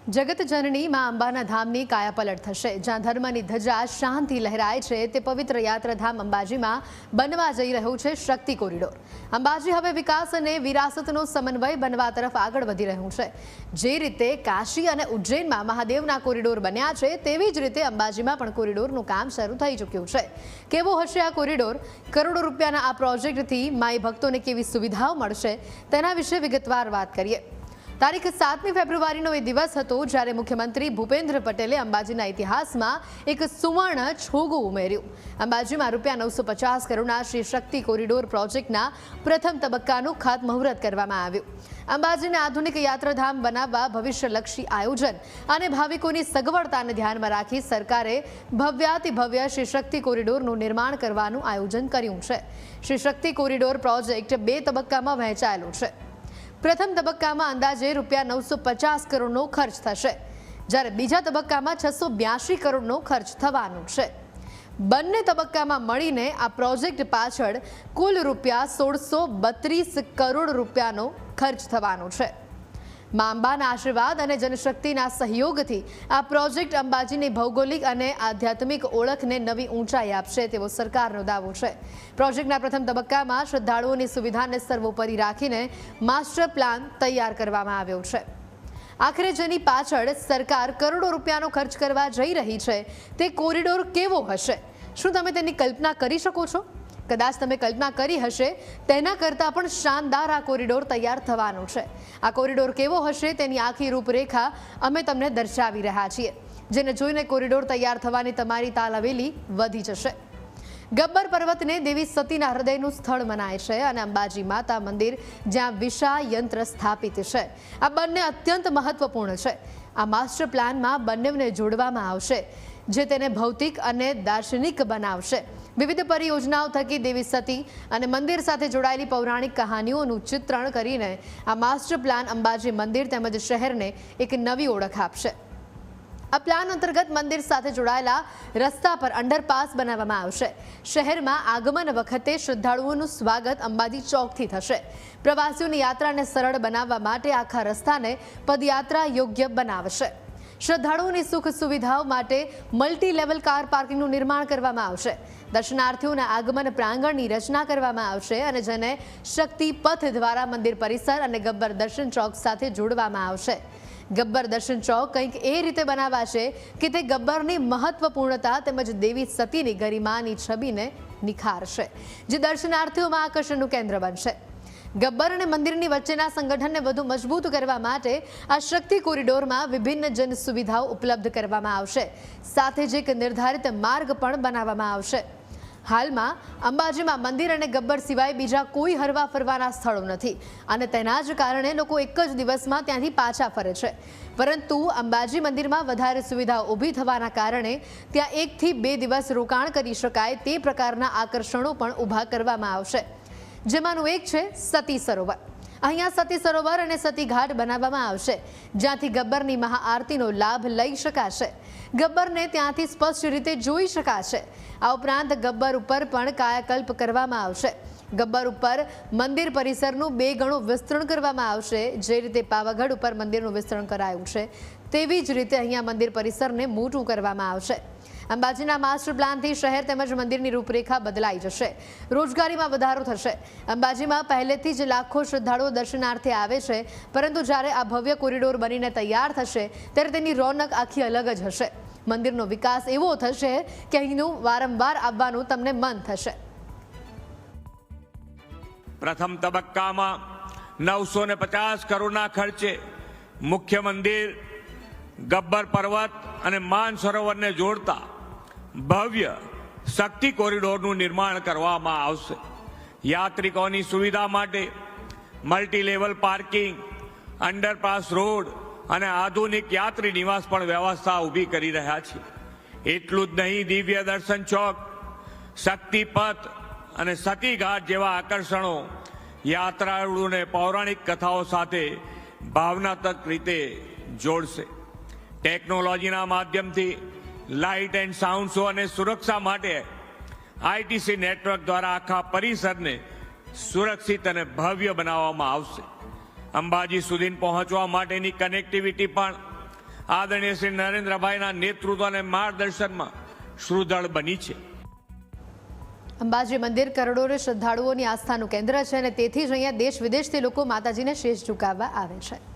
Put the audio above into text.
જગત જનની માં અંબાના ધામની કાયાપલટ થશે। જ્યાં ધર્મની ધજા શાંતિ લહેરાય છે તે પવિત્ર યાત્રાધામ અંબાજીમાં બનવા જઈ રહ્યું છે શક્તિ કોરિડોર। અંબાજી હવે વિકાસ અને વિરાસતનો સમન્વય બનવા તરફ આગળ વધી રહ્યું છે। જે રીતે કાશી અને ઉજ્જૈનમાં મહાદેવના કોરિડોર બન્યા છે તેવી જ રીતે અંબાજીમાં પણ કોરિડોરનું કામ શરૂ થઈ ચૂક્યું છે। કેવો હશે આ કોરિડોર? કરોડો રૂપિયાના આ પ્રોજેક્ટથી માઈ ભક્તોને કેવી સુવિધાઓ મળશે તેના વિશે વિગતવાર વાત કરીએ। તારીખ 7મી ફેબ્રુઆરીનો એ દિવસ હતો જ્યારે મુખ્યમંત્રી ભૂપેન્દ્ર પટેલે અંબાજીના ઇતિહાસમાં એક સુવર્ણ છોગું ઉમેર્યું। અંબાજીમાં ₹950 કરોડના શ્રી શક્તિ કોરિડોર પ્રોજેક્ટના પ્રથમ તબક્કાનું ખાતમુહૂર્ત કરવામાં આવ્યું। અંબાજીને આધુનિક યાત્રાધામ બનાવવા ભવિષ્યલક્ષી આયોજન અને ભાવિકોની સગવડતાને ધ્યાનમાં રાખી સરકારે ભવ્યાતિભવ્ય શ્રી શક્તિ કોરિડોરનું નિર્માણ કરવાનું આયોજન કર્યું છે। શ્રી શક્તિ કોરિડોર પ્રોજેક્ટ 2 તબક્કામાં વહેંચાયેલો છે। પ્રથમ તબક્કામાં અંદાજે ₹950 કરોડનો ખર્ચ થશે, જ્યારે બીજા તબક્કામાં 682 કરોડનો ખર્ચ થવાનો છે। બંને તબક્કામાં મળીને આ પ્રોજેક્ટ પાછળ કુલ ₹1632 કરોડ ખર્ચ થવાનો છે। મા અંબાના આશીર્વાદ અને જનશક્તિના સહયોગથી આ પ્રોજેક્ટ અંબાજીની ભૌગોલિક અને આધ્યાત્મિક ઓળખને નવી ઊંચાઈ આપશે તેવો સરકારનો દાવો છે। પ્રોજેક્ટના પ્રથમ તબક્કામાં શ્રદ્ધાળુઓની સુવિધાને સર્વોપરી રાખીને માસ્ટર પ્લાન તૈયાર કરવામાં આવ્યો છે। આખરે જેની પાછળ સરકાર કરોડો રૂપિયાનો ખર્ચ કરવા જઈ રહી છે તે કોરિડોર કેવો હશે? શું તમે તેની કલ્પના કરી શકો છો? કદાચ તમે કલ્પના કરી હશે તેના કરતાં પણ શાનદાર આ કોરિડોર તૈયાર થવાનો છે। આ કોરિડોર કેવો હશે તેની આખી રૂપરેખા અમે તમને દર્શાવી રહ્યા છીએ, જેને જોઈને કોરિડોર તૈયાર થવાની તમારી તાલવેલી વધી જશે। ગબ્બર પર્વતને દેવી સતીના હૃદયનું સ્થળ મનાય છે અને અંબાજી માતા મંદિર જ્યાં વિશા યંત્ર સ્થાપિત છે। આ બંને અત્યંત મહત્વપૂર્ણ છે। આ માસ્ટર પ્લાનમાં બંનેને જોડવામાં આવશે, જે તેને ભૌતિક અને દાર્શનિક બનાવશે। વિવિધ પરિયોજનાઓ થકી દેવી સતી અને મંદિર સાથે જોડાયેલી પૌરાણિક કહાનીઓનું ચિત્રણ કરીને આ માસ્ટર પ્લાન અંબાજી મંદિર તેમજ શહેરને એક નવી ઓળખ આપશે। આ પ્લાન અંતર્ગત મંદિર સાથે જોડાયેલા રસ્તા પર અંડરપાસ બનાવવામાં આવશે। શહેરમાં આગમન વખતે શ્રદ્ધાળુઓનું સ્વાગત અંબાજી ચોકથી થશે। પ્રવાસીઓની યાત્રાને સરળ બનાવવા માટે આખા રસ્તાને પદયાત્રા યોગ્ય બનાવશે। શ્રદ્ધાળુઓની સુખ સુવિધાઓ માટે મલ્ટી લેવલ કાર પાર્કિંગનું નિર્માણ કરવામાં આવશે। દર્શનાર્થીઓના આગમન પ્રાંગણની રચના કરવામાં આવશે અને જેને શક્તિ પથ દ્વારા મંદિર પરિસર અને ગબ્બર દર્શન ચોક સાથે જોડવામાં આવશે। ગબ્બર દર્શન ચોક કંઈક એ રીતે બનાવાશે કે તે ગબ્બરની મહત્વપૂર્ણતા તેમજ દેવી સતીની ગરિમાની છબીને નિખારશે, જે દર્શનાર્થીઓમાં આકર્ષણનું કેન્દ્ર બનશે। ગબ્બર અને મંદિરની વચ્ચેના સંગઠનને વધુ મજબૂત કરવા માટે આ શક્તિ કોરિડોરમાં વિભિન્ન જન સુવિધાઓ ઉપલબ્ધ કરવામાં આવશે। સાથે જ એક નિર્ધારિત માર્ગ પણ બનાવવામાં આવશે। હાલમાં અંબાજીમાં મંદિર અને ગબ્બર સિવાય બીજા કોઈ હરવા ફરવાના સ્થળો નથી અને તેના જ કારણે લોકો એક જ દિવસમાં ત્યાંથી પાછા ફરે છે। પરંતુ અંબાજી મંદિરમાં વધારે સુવિધાઓ ઊભી થવાના કારણે ત્યાં 1 થી 2 દિવસ રોકાણ કરી શકાય તે પ્રકારના આકર્ષણો પણ ઊભા કરવામાં આવશે, જેમાંનું એક છે સતી સરોવર। અહીંયા સતી સરોવર અને સતી ઘાટ બનાવવામાં આવશે, જ્યાંથી ગબ્બરની મહાઆરતીનો લાભ લઈ શકાશે। ગબ્બરને ત્યાંથી સ્પષ્ટ રીતે જોઈ શકાશે। આ ઉપરાંત ગબ્બર ઉપર પણ કાયાકલ્પ કરવામાં આવશે। ગબ્બર ઉપર મંદિર પરિસરનું 2 ગણું વિસ્તરણ કરવામાં આવશે। જે રીતે પાવાગઢ ઉપર મંદિરનું વિસ્તરણ કરાયું છે તેવી જ રીતે અહીંયા મંદિર પરિસરને મોટું કરવામાં આવશે। અંબાજીના માસ્ટર પ્લાનથી શહેર તેમજ મંદિરની રૂપરેખા બદલાઈ જશે। રોજગારીમાં વધારો થશે। અંબાજીમાં પહેલેથી જ લાખો શ્રદ્ધાળુઓ દર્શનાર્થે આવે છે, પરંતુ જ્યારે આ ભવ્ય કોરિડોર બનીને તૈયાર થશે ત્યારે તેની રોનક આખી અલગ જ હશે। મંદિરનો વિકાસ એવો થશે કે અહીંનું વારંવાર આવવાનું તમને મન થશે। પ્રથમ તબક્કામાં 950 કરોડના ખર્ચે મુખ્ય મંદિર, ગબ્બર પર્વત અને માનસરોવરને જોડતા ભવ્ય શક્તિ કોરિડોરનું નિર્માણ કરવામાં આવશે। યાત્રિકોની સુવિધા માટે multi level parking, underpass road અને આધુનિક યાત્રી નિવાસ પણ વ્યવસ્થા ઊભી કરી રહ્યા છે। એટલું જ નહીં, દિવ્ય દર્શન ચોક, શક્તિપથ અને સતી ઘાટ જેવા આકર્ષણો યાત્રાળુઓને પૌરાણિક કથાઓ સાથે ભાવનાત્મક રીતે જોડશે। ટેકનોલોજીના માધ્યમથી લાઇટ એન્ડ સાઉન્ડ શો અને સુરક્ષા માટે આઈટીસી નેટવર્ક દ્વારા આખા પરિસરને સુરક્ષિત અને ભવ્ય બનાવવામાં આવશે। અંબાજી સુધી પહોંચવા માટેની કનેક્ટિવિટી પણ આદરણીય શ્રી નરેન્દ્રભાઈના નેતૃત્વ અને માર્ગદર્શનમાં સુદૃઢ બની છે. અંબાજી મંદિર કરોડો શ્રદ્ધાળુઓની આસ્થાનું કેન્દ્ર છે અને તેથી જ અહીંયા દેશ વિદેશથી લોકો માતાજીને શીશ ઝુકાવવા આવે છે.